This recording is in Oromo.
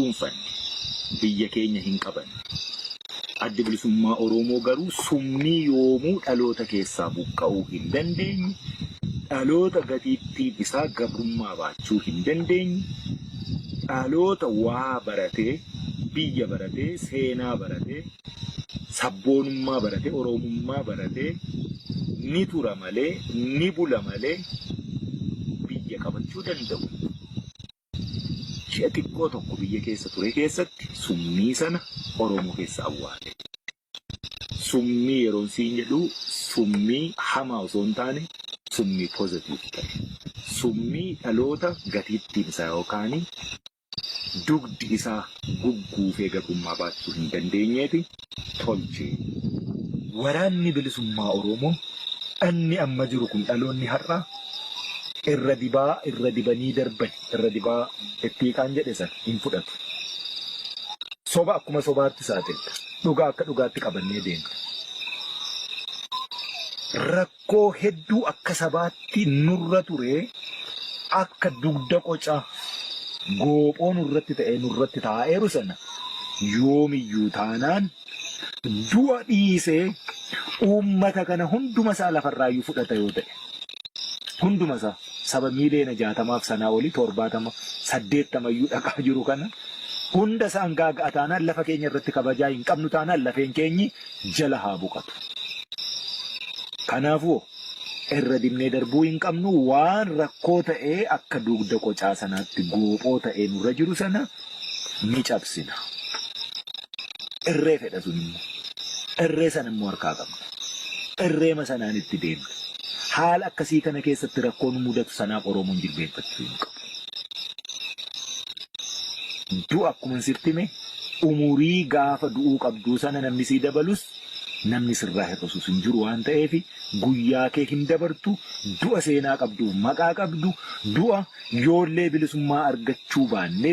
dhuunfanne biyya keenya hin qaban. Addi bilisummaa Oromoo garuu summii yoomuu dhaloota keessaa buqqa'uu hin dandeenye, dhaloota gatiittiin isaa gabrummaa baachuu hin dandeenye, dhaloota waa baratee, biyya baratee, seenaa baratee, sabboonummaa baratee, oromummaa baratee, ni tura malee, ni bula malee biyya qabachuu danda'u. Ji'a xiqqoo tokko biyya keessa ture keessatti summii sana Oromoo keessa awwaale. Summii yeroo siin jedhu summii hamaa osoo hin taane summii pozitiif ta'e. Summii dhaloota gatiittiin isaa yookaan dugdi isaa gugguufee gabrummaa baachuu hin dandeenyeeti tolche. Waraanni bilisummaa Oromoo inni amma jiru kun dhaloonni har'a irra dibanii darban irra dibaa itti kan jedhe san hin fudhatu. Soba akkuma sobaatti saaxilta. Dhugaa akka dhugaatti qabannee deemna. Rakkoo hedduu akka sabaatti nurra ture akka dugda qocaa goophoo nurratti ta'ee nurratti taa'eeru sana yoomiyyuu taanaan du'a dhiisee uummata kana hunduma isaa lafarraayyuu fudhata yoo ta'e. Hunduma isaa saba miiliyoona 60 sanaa olii 70 80 dhaqaa jiru kana hunda isaan gaaga'a taanaan lafa keenya irratti kabajaa hin qabnu taanaan lafeen keenyi jala haa buqatu. Kanaafuu irra dibnee darbuu hin qabnu waan rakkoo ta'ee akka dugda qocaa sanaatti goophoo ta'ee nurra jiru sana ni cabsina. Irree fedha sun immoo irree sana immoo harkaa qabna. Irreema sanaan itti deemna. Haala akkasii kana keessatti rakkoon mudatu sanaaf Oromoon jilbeenfachuu hin qabu. Du'a akkuma sirtime umurii gaafa du'uu qabduu sana namni sii dabalus namni sirraa hir'isus hin jiru waan ta'eef guyyaa kee hin dabartu du'a seenaa qabdu maqaa qabdu du'a yoollee bilisummaa argachuu baanne